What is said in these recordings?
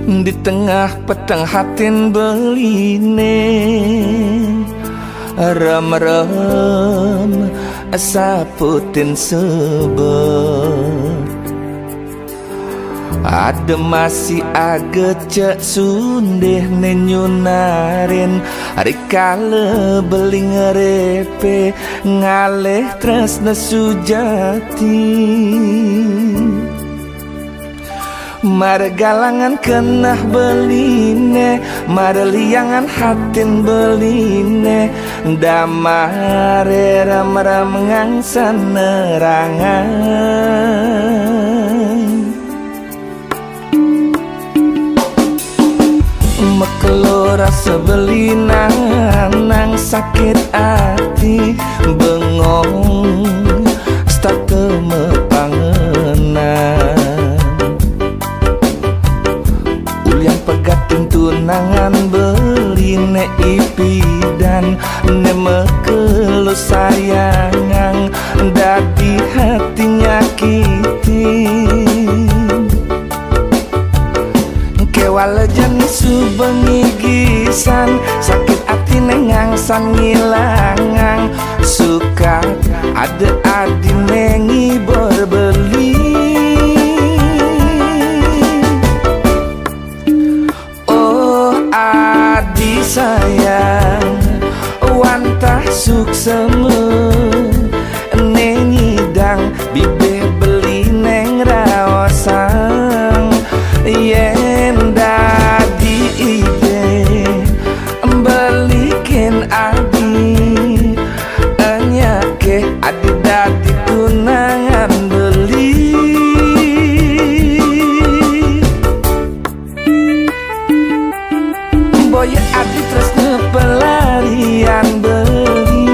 Di tengah petang hatin beline rem-rem saputin sebet ada masih agak cek sundeh nenyunarin rikale beli ngerepe ngaleh tresna sujati margalangan kenah beline marliangan hatin beline damare ram-ram ngangsan nerangan mekelo rasa belinan nang sakit hati bengong start temepangenan pegatin tunangan beline ipidan nemekelo sayangang dadi hati nyakiti kewala jenis subengi gisan sakit hati nengangsan ngilangang suka ada adi nengi berbeli adi sayang wantah sukseme nengidang bibe beli neng rawasang yen dadi ide belikin adi anyake adi dadi tunangan beli boy adi tresna pelarian beli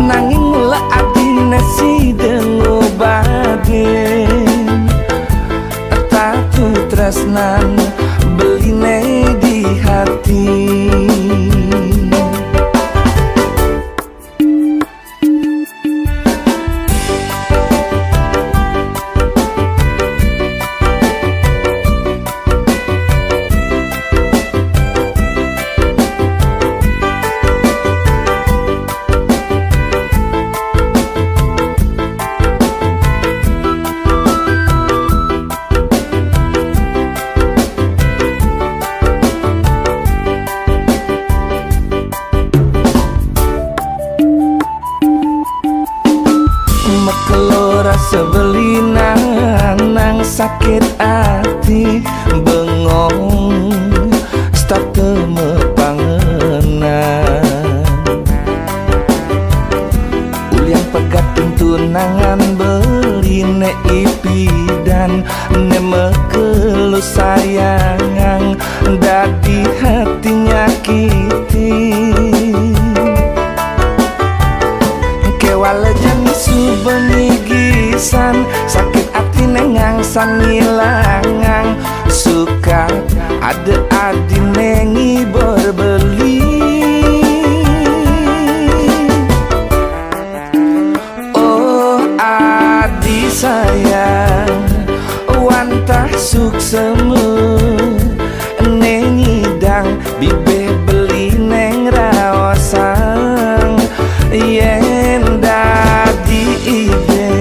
nanging mula adi nasi dengo baden tatu tresnan beline di hati mekelo rasa belinan nang sakit hati bengong start temepangenan ulian pegatin tunangan beline ipidan nemekelo sayangang dadi hati nyakiti kewala jenis subengi gisan sakit hati nengangsan ngilangang suka ada adi nengi berbeli oh adi sayang wantah sukseme nengidang bibe beli neng rawasang yen dadi ide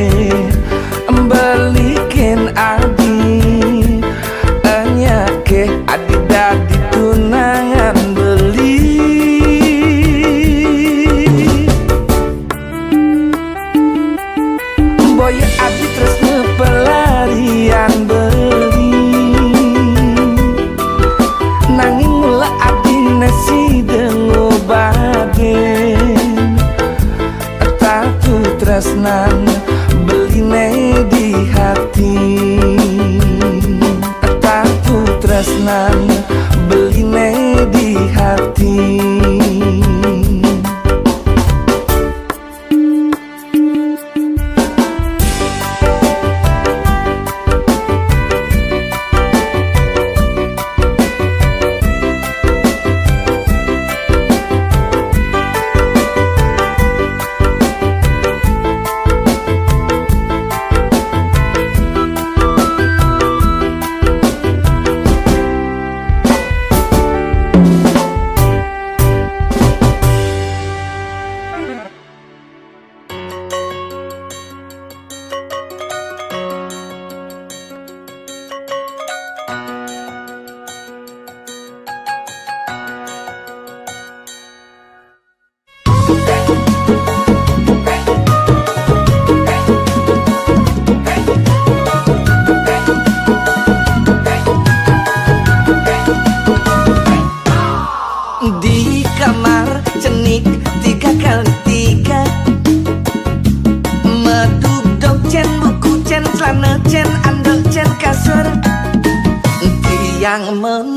belikin adi anyake adi dadi tunangan beli boy adi tresna pelarian beli nanging mula adi nasi dengo baden tatu tresnan beline di hati tatu tresnan beline di hati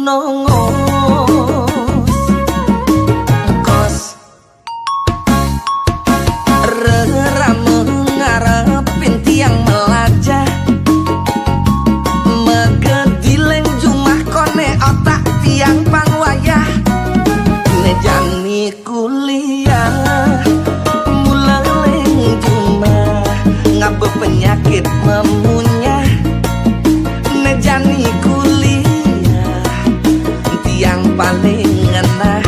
nongos kos rerame ngarepin tiang melajah megedileng jumah kone otak tiang panwayah nejani kuliah muleleng jumah ngabe penyakit memunyah nejani kuliah tiang paling ngenah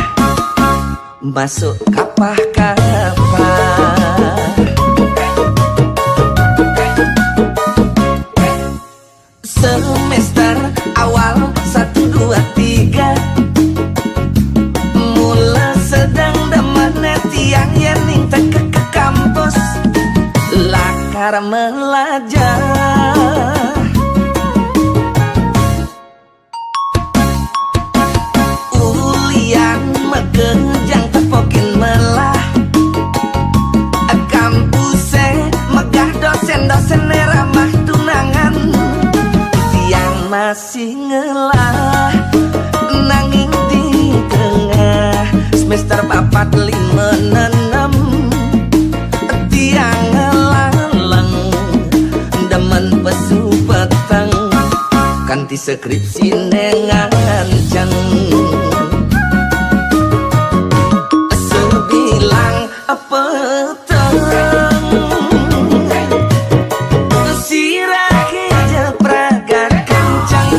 masuk kapah-kapah semester awal 1, 2, 3 mula sedang demen tiang yening teke ke kampus lakar melajah ulian megejang tepokin melah kampuse megah dosen-dosen ramah tunangan tiang masih ngelah nanging di tengah semester 4, 5, 6 tiang ngelaleng demen pesu peteng kanti skripsi nenganceng sebilang peteng sirake jepragan kencang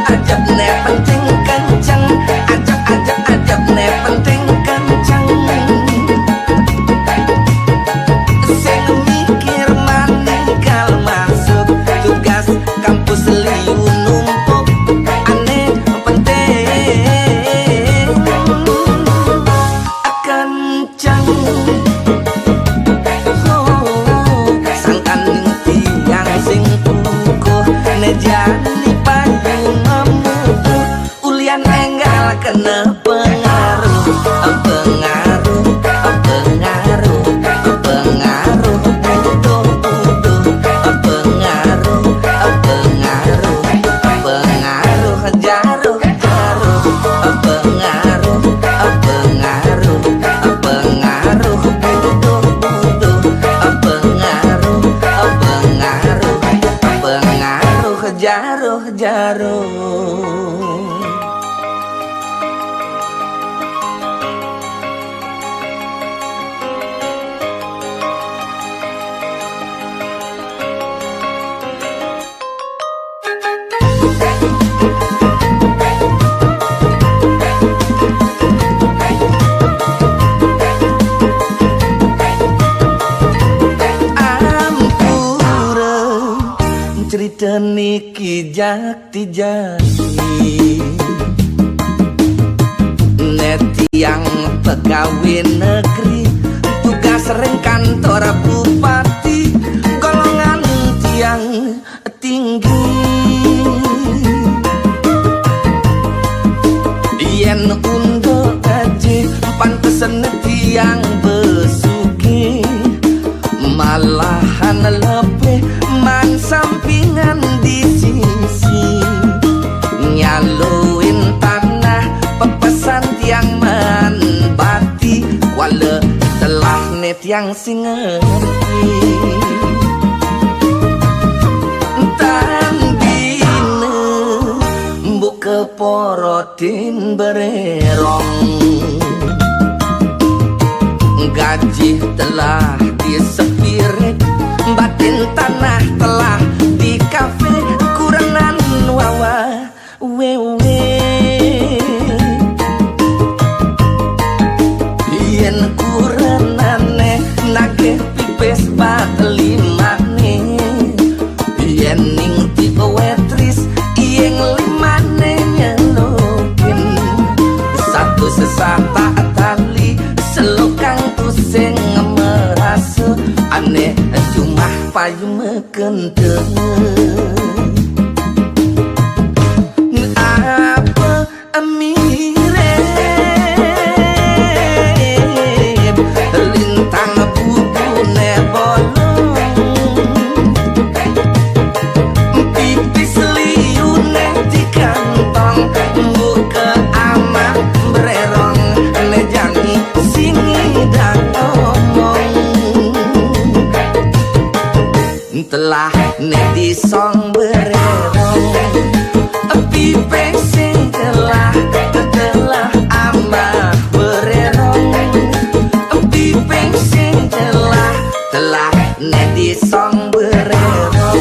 ajab ne penting kencang ajab ne penting kencang sing mikir maninggal masuk tugas kampus liu numpuk aneh penting kencang sangkan tiang sing pukuh nejani payung memutuh ulian enggal kena pengaruh jaruh cerita niki jati-jati netiang pegawai negeri tugas sering kantor bupati golongan tiang tinggi yen undo gaji pantesan tiang besuki malahan lebih man sampingan di sisi nyaluin tanah pepesan tiang man bati wala telah net yang singerti tandine buka porotin bererong gaji telah disepirik batin tanah telah di kafe kurangan wawa wewe yen kuranane nagih pipes bat limane yen ning tipe wetris yen limane nyelukin satu sesata tali selokang tusing merasa aneh cuma payung kenteng apa mirip lintang bubune bolong pipis liune di kantong telah nedi song bererong pipeng sing telah ama bererong pipeng sing telah nedi song bererong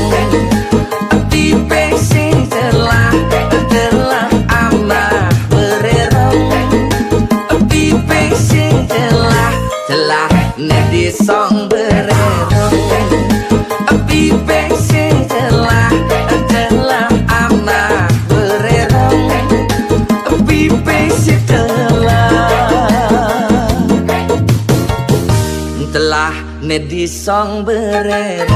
pipeng sing telah ama bererong pipeng sing telah nedi song bererong pipeng sing telah ama bererong pipeng sing telah nedi song bererong.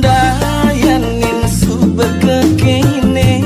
Dayanin subek kekene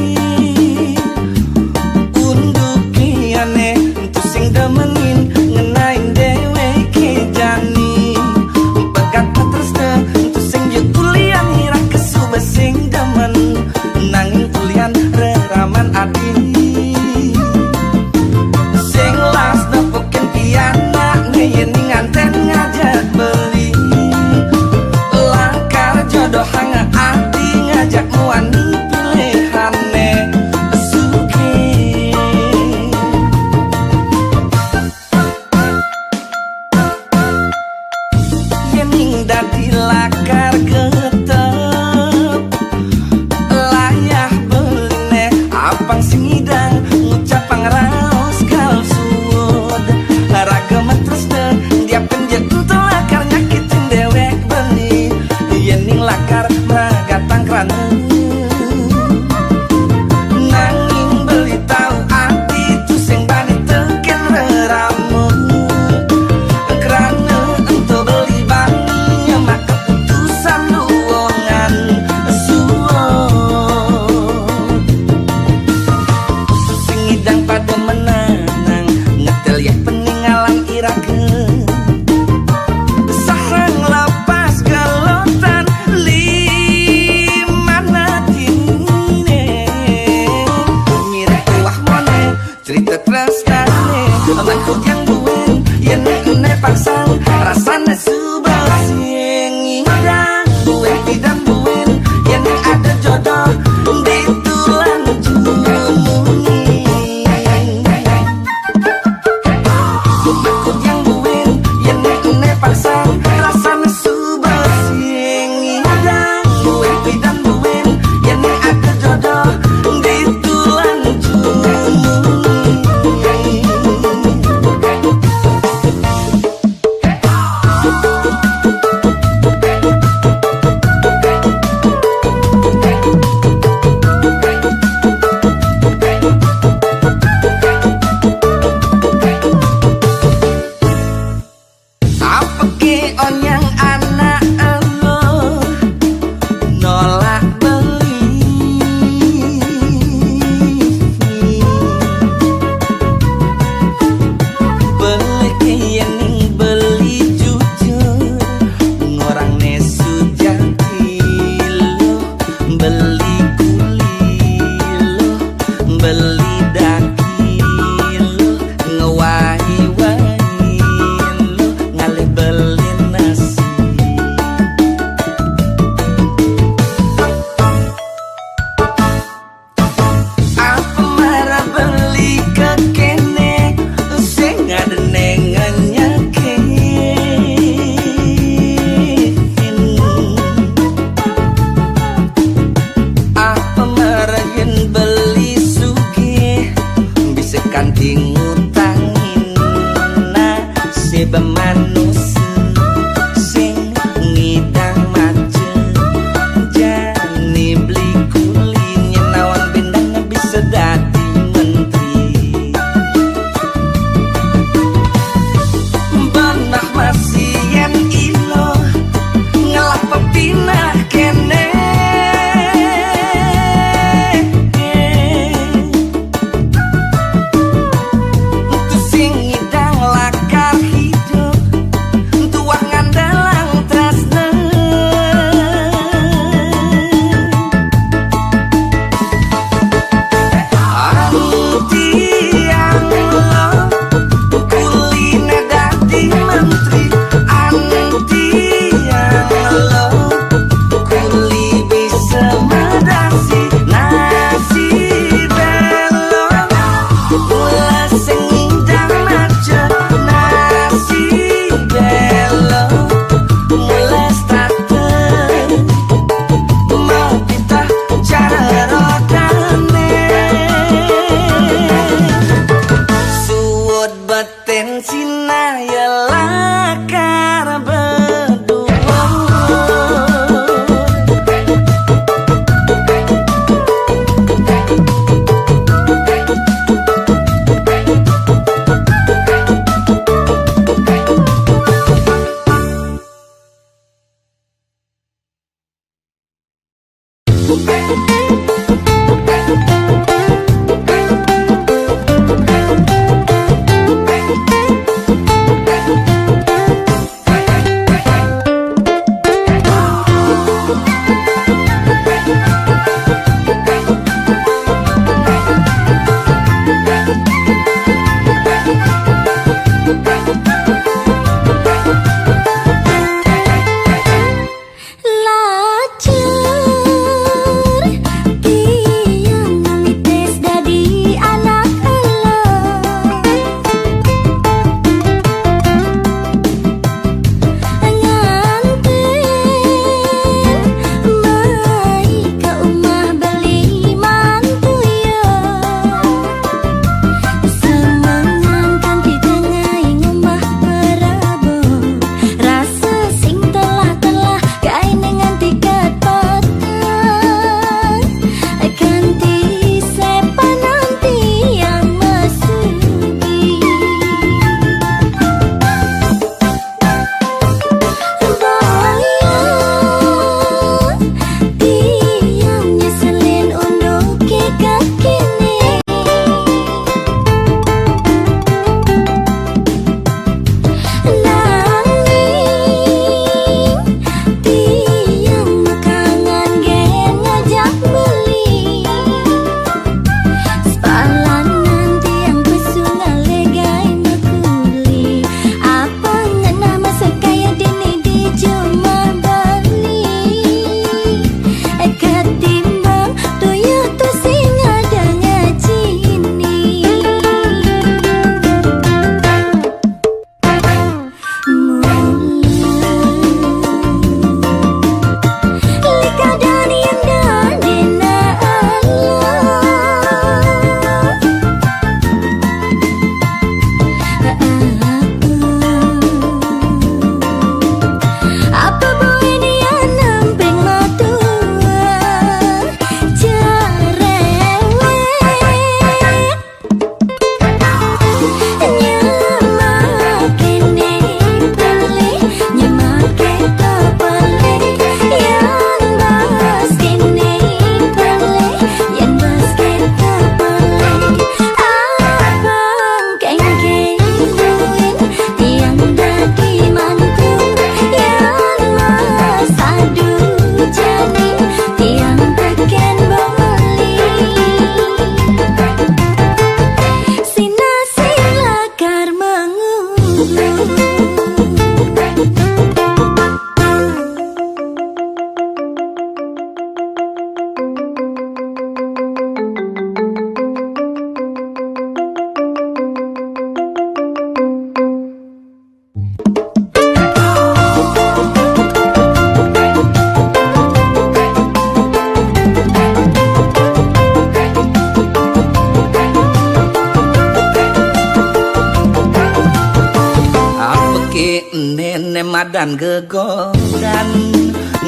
madan gegogan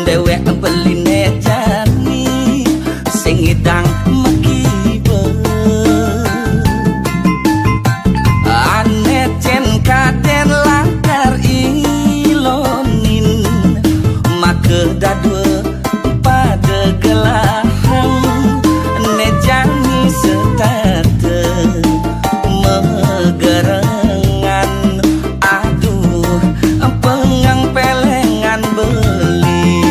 dewek beline jani sing idang mekibe ane cen kaden langkar ilonin make dadwe pada gelahan ne jani setate megerengan aduh pengang pelengan beli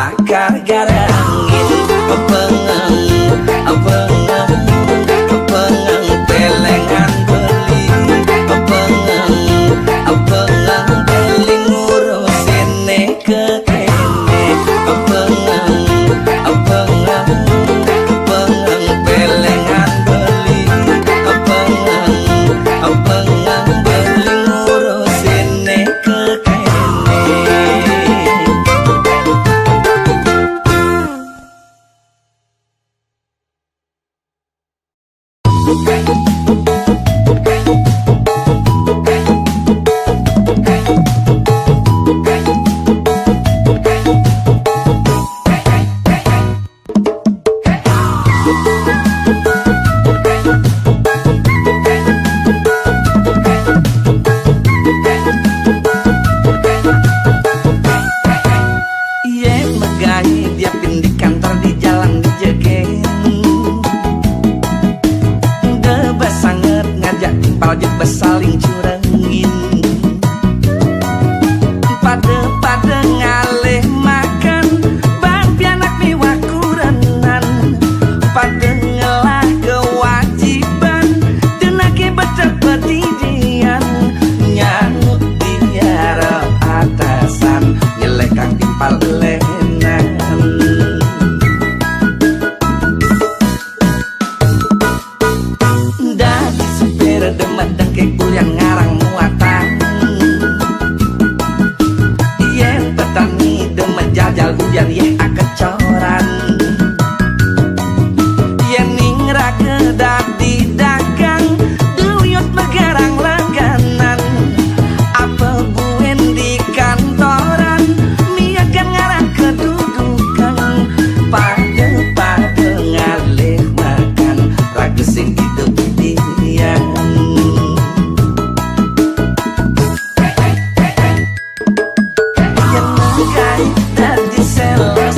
bakar garangin pengang pelengan beli pengang beli ngurusin ke kene pengang pelengan beli pengang beli ngurusin ke kene. Dia pin di kantor di jalan dijegen debes sanget ngajak timpal jet besaling curengin pada ngalih makan bang pianak miwah kurenan pada ngelah kewajiban dan akibat bedidian nyamuk diara atasan nyelekang timpal lenan. Dari supir demet ke kuliah ngarang muatan yen petani demet jajal hujan ye akecoran yen ningra kedak di dagang duyut megarang langganan apel buen di kantoran miakan ngarang kedudukan pada ngalih makan ragu sing hidup dian yang nagai dari selos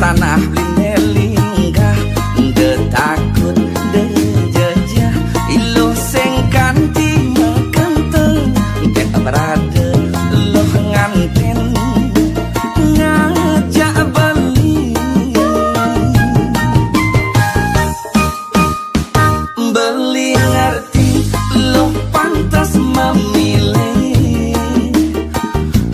tanah blinelinggah detakut dejajah iluh sing kanthi mekenteng tek berada loh nganten ngajak beli beli ngerti loh pantas memilih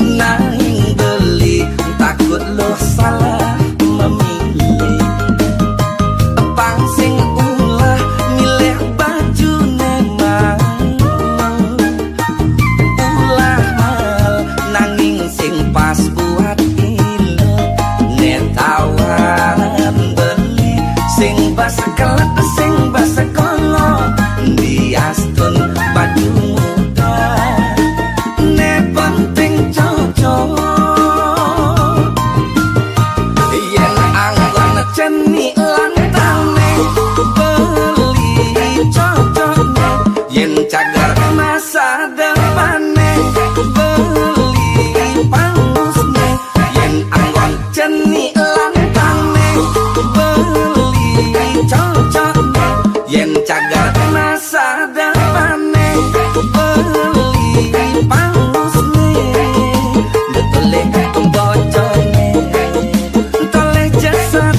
nanging beli takut loh salah memilih pang sing ulah milih baju nemang ulah mal nanging sing pas buat ilo netawaran beli sing bas kelak sing bas kolo diastun baju muda ne penting cocok ceni lantane beli cocoknya yen cagar masa depane beli pangusne yen anggon ceni lantane beli cocoknya yen cagar masa depane beli pangusne betuleh bocone toleh jasad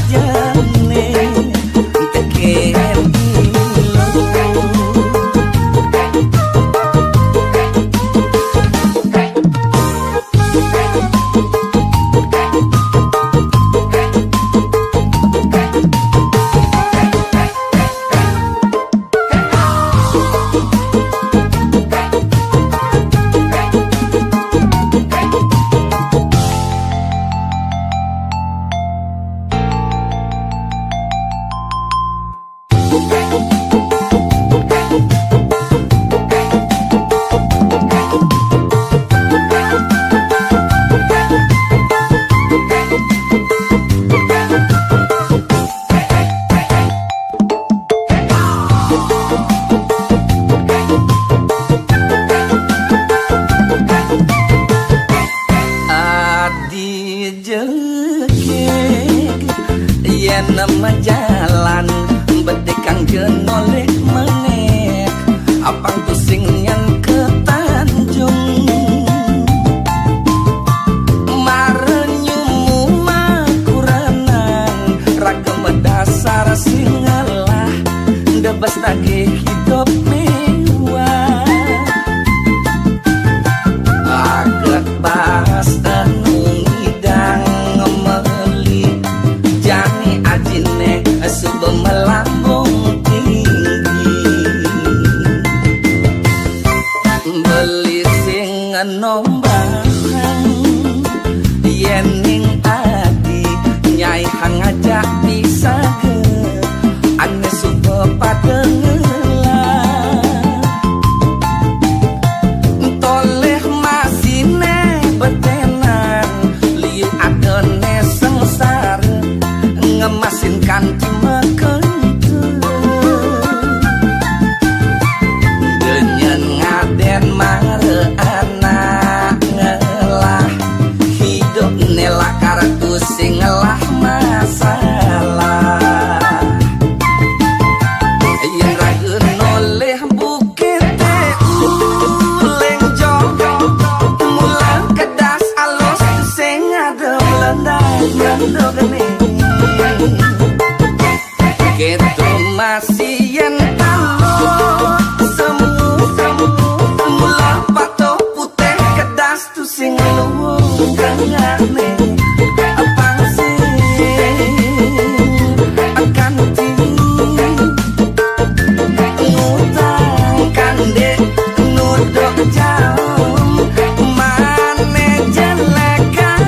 nama jalan bedekang jenoleh menek apang pusing yang ke Tanjung marenyumu makuranan ragam dasar singalah debas nagih hidup mewah agat bahas ngidang ngemeli jani ajine subuh melambung tinggi beli sing nombahan yening adi nyai hang ajak bisa ge ane subuh padengelah toleh masine betenan liu adone sengsara ngemasin kanti mekentu denyen ngaden mare anak ngelah hidup nela kartu sing ngelah masalah yen rageun noleh bukit uleng jog mulang kedas alus sing ngadem lendang geni gitu masih yen talo semu mula pato putih kedas tu sing luwung kangane apang sih akan ngutang kande nudok jauh mane jelekan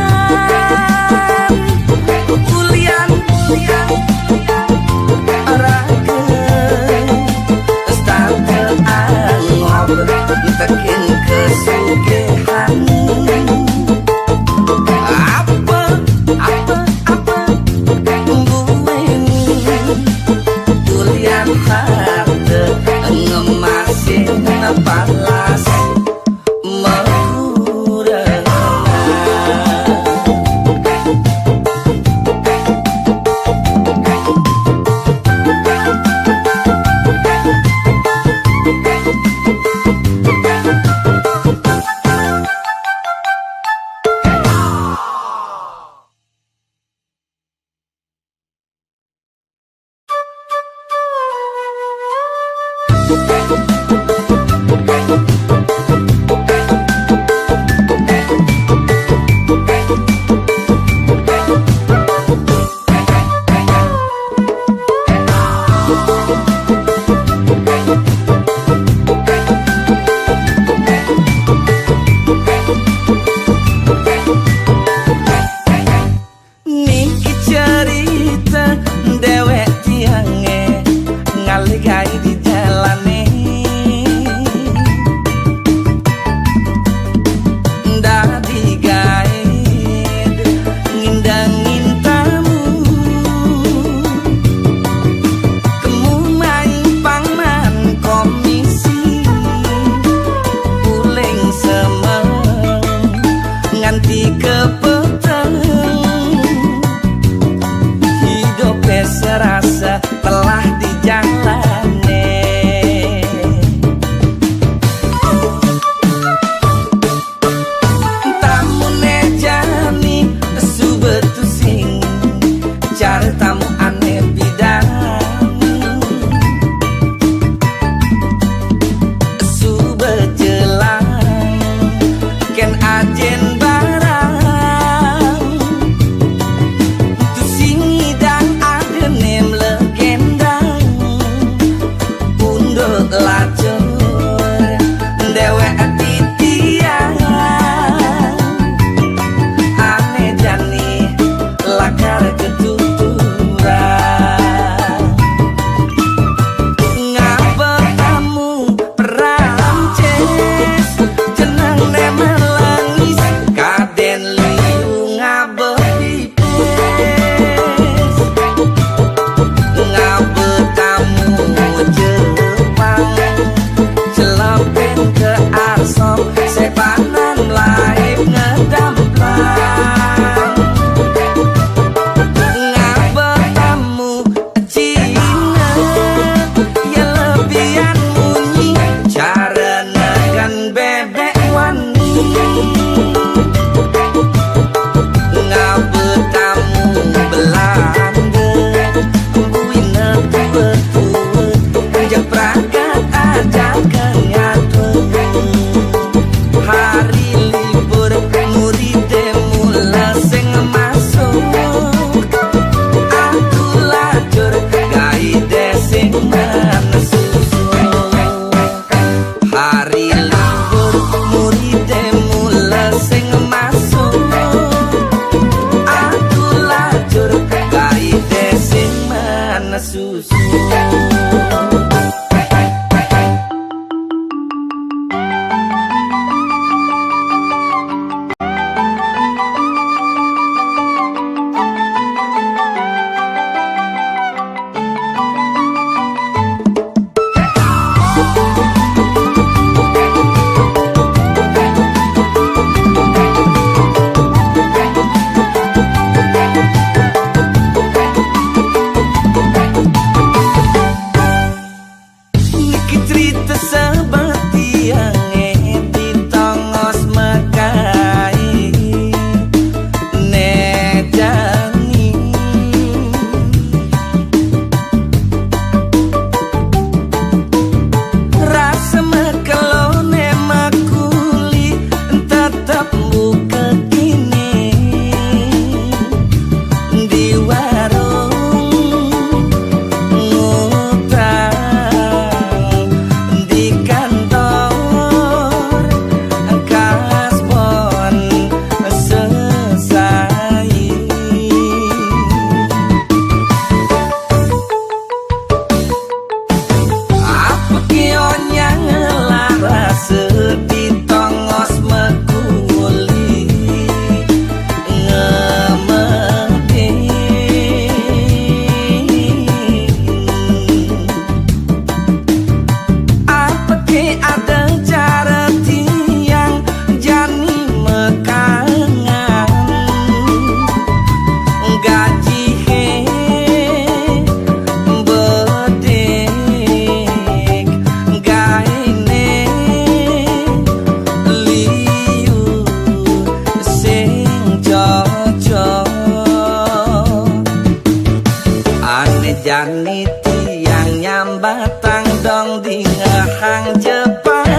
jani tiang nyambatang dong ding hang Jepang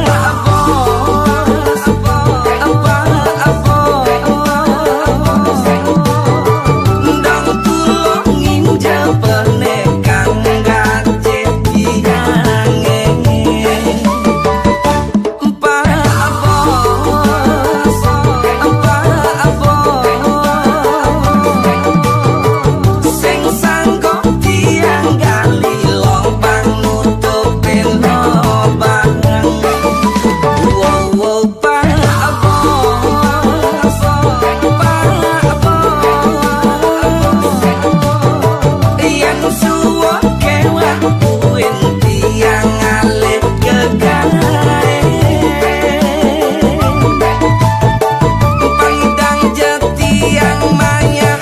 ndang tulung nginja penekang gaje diange Pak Bos sing sangko tiang gali lompang nutupin lobang wow Pak Bos yang suwo kewah puin tiang alih kegae pangidang jetiang mayah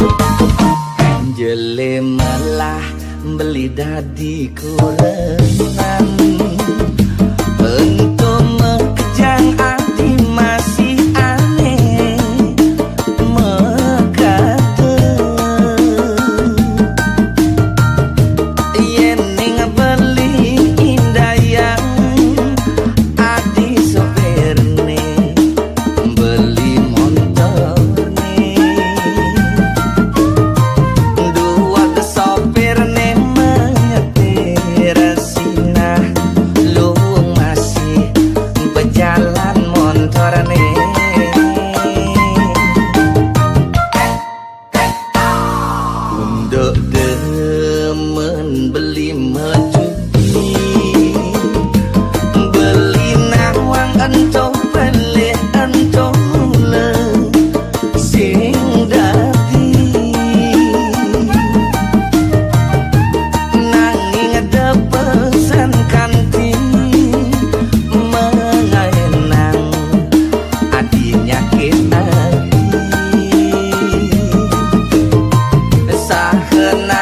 kredekan jele malah beli dadi kurengan untuk mekejang ati masih aneh mekate yen ning beli indayang adi soperne beli montone dua sopir ne menyetir sinah luung masih berjalan motor ne untuk demen beli mecuci beli nawang entong beli entong mule sing dadi nanging ada pesan kanti mengaenang adinya kita sahenang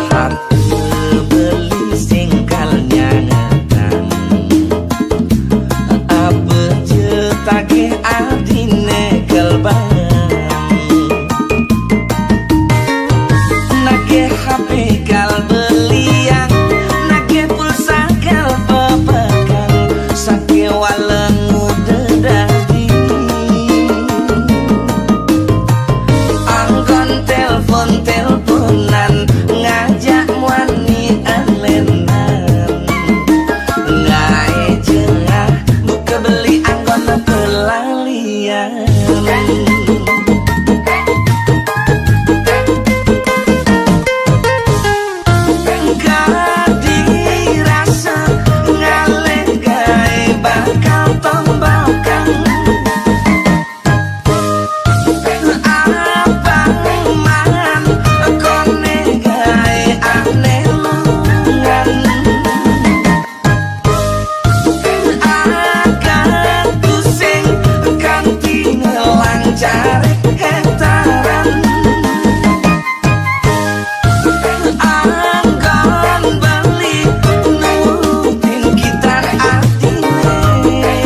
harteu beli singkalnya ngetan abeu jeu tagih adine kelban nagih HP kal beliang nagih pulsa kal pepegang sake walengu dedadi anggon teleponan ngajak wani alenan ngae jengah buka beli anggon pelalian kadirasa ngaleh gae bakal tombal kang abang man kone gae aneh lungan agak pusing kanti ngelang cari hektaran anggon beli nutin gitar atine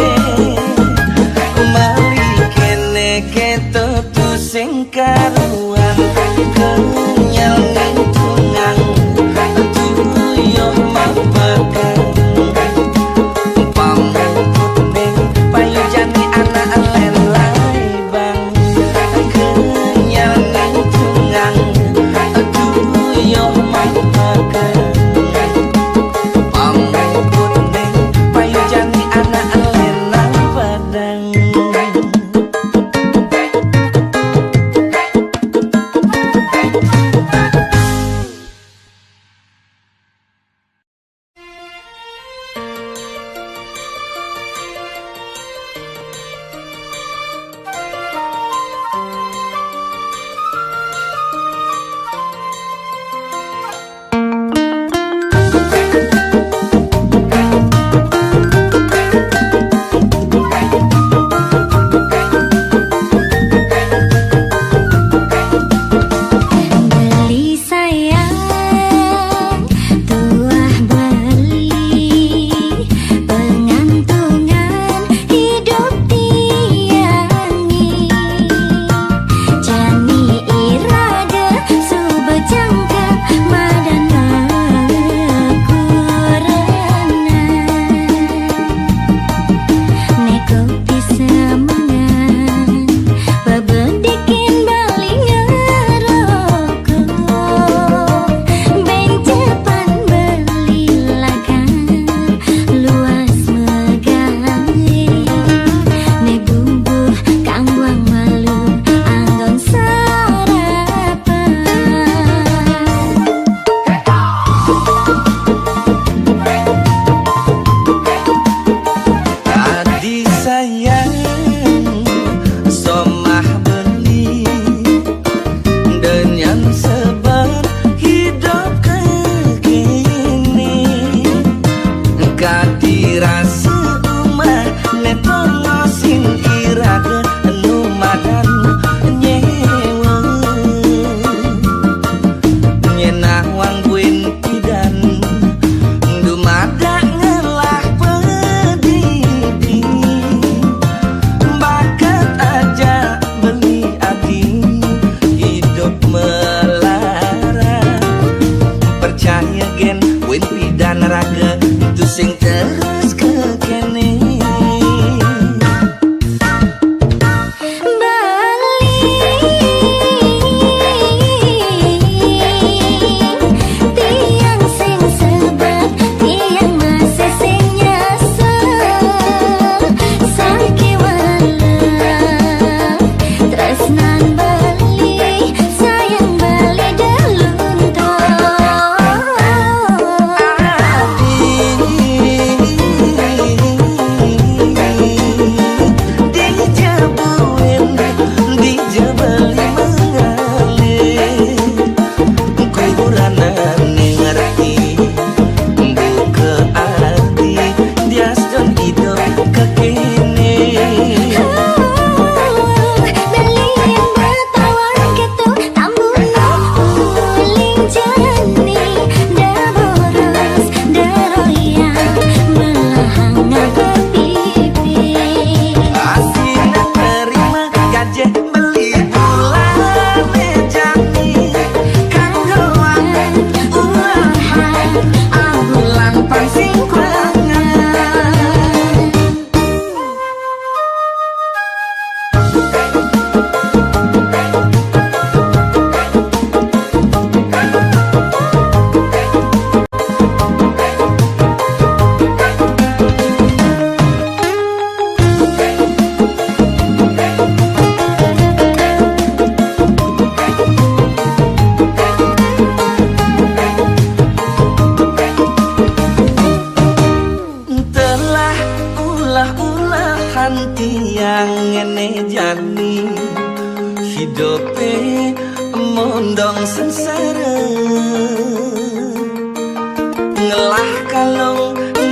meli kene keto tusing karuan kenyal ngitungang tuyuh mapegang pamukut ning payu jani anak len laibang kenyal ngitungang tuyuh mapegang pamukut ning payu jani anak len padang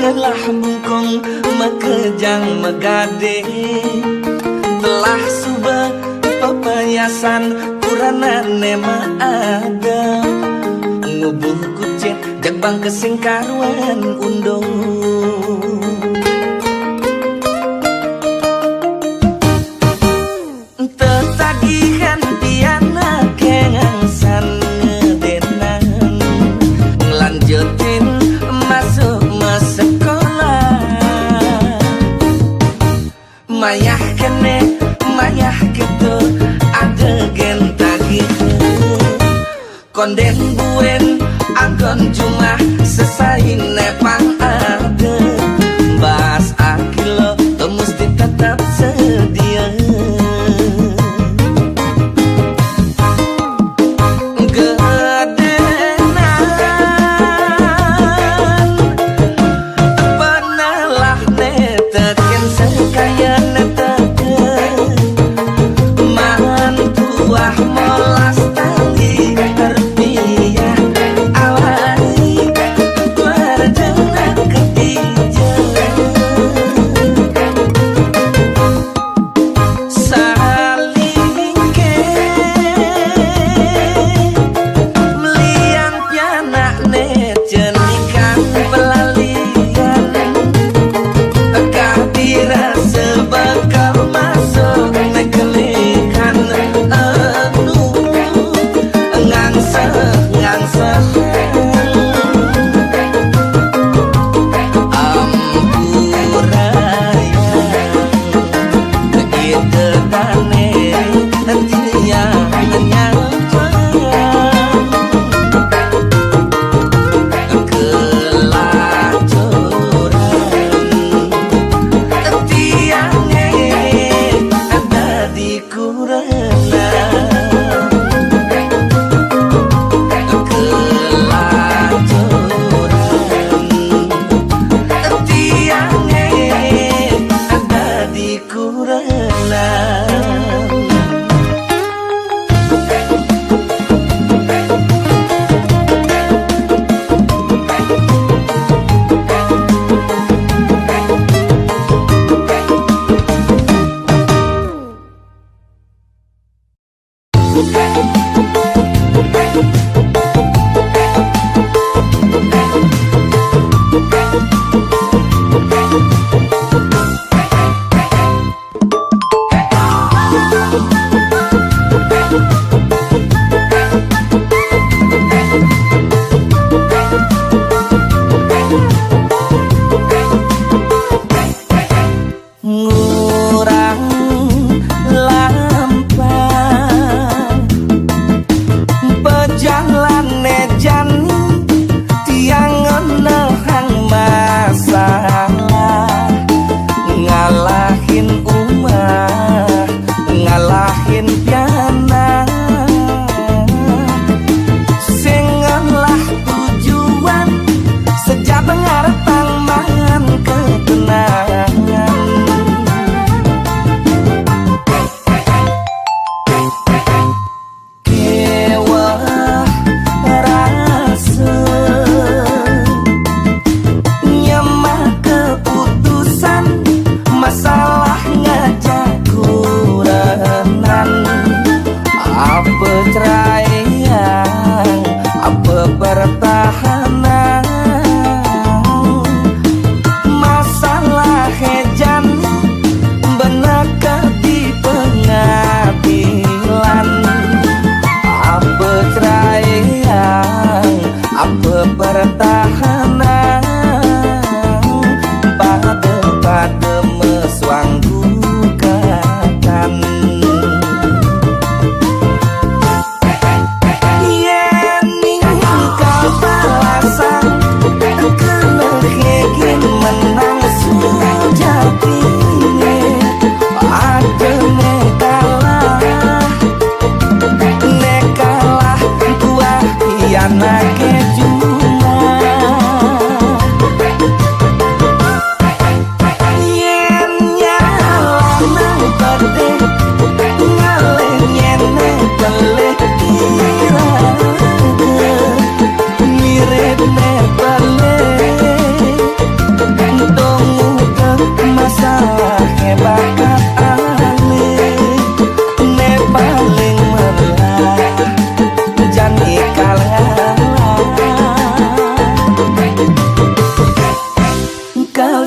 Telah mengkong makejang megade telah suba pepayasan kurana nema ada ngubuh kucet jagbang kesingkaruan undong tetagihan piana kengangsan ngedenan ngelanjutin masuk sekolah mayah kene mayah gitu ada gen tagih konden buen anggon cuma sesain nepang ada bas akilo mesti tetap sedia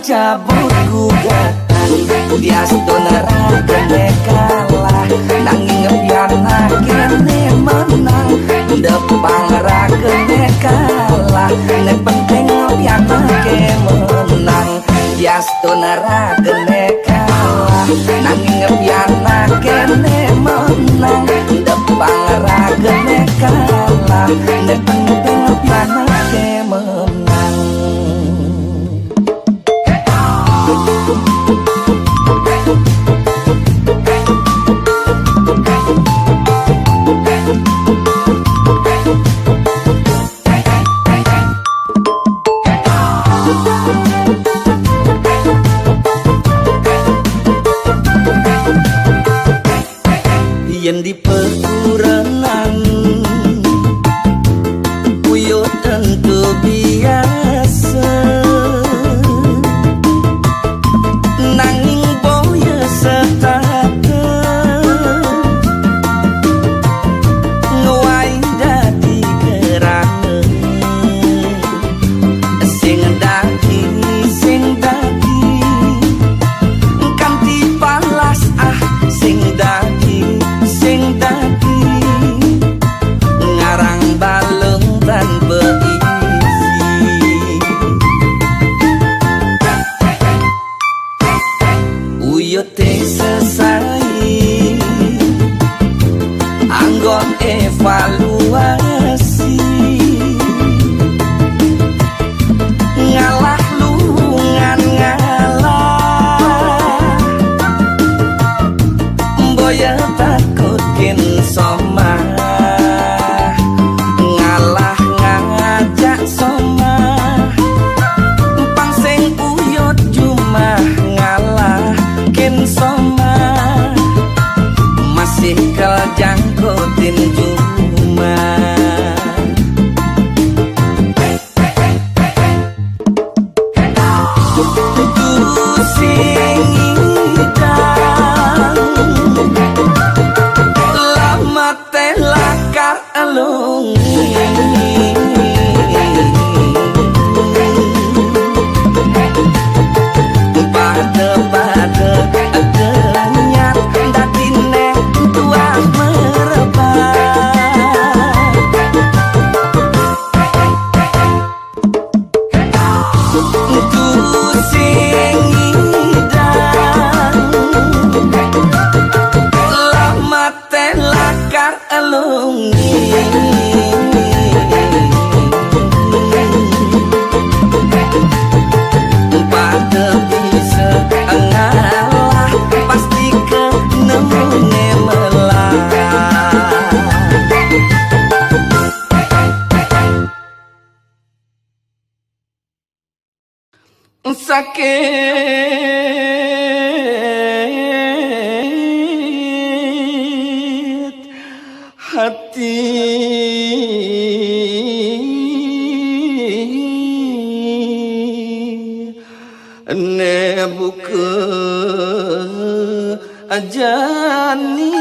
cabut gugatan bias donara kene kalah nanging ngepiana kene menang depang ra kene kalah ne penting ngepiana kene menang bias donara kene kalah nanging ngepiana kene menang depang ra kene kalah ne penting ngepiana kene menang. Yen di peturenan uyut tentu biasa nanging boya setata nguai dadi kerana sing dadi kanti palas sing dadi ngarang balung dan berisi uyut sesai anggon evaluasi ngalah lungan ngalah boya takut kin somah ngalah ngajak somah pangsing uyut cuma ngalah kin somah masih keljangkutin cuma sakit hati ne buka ajani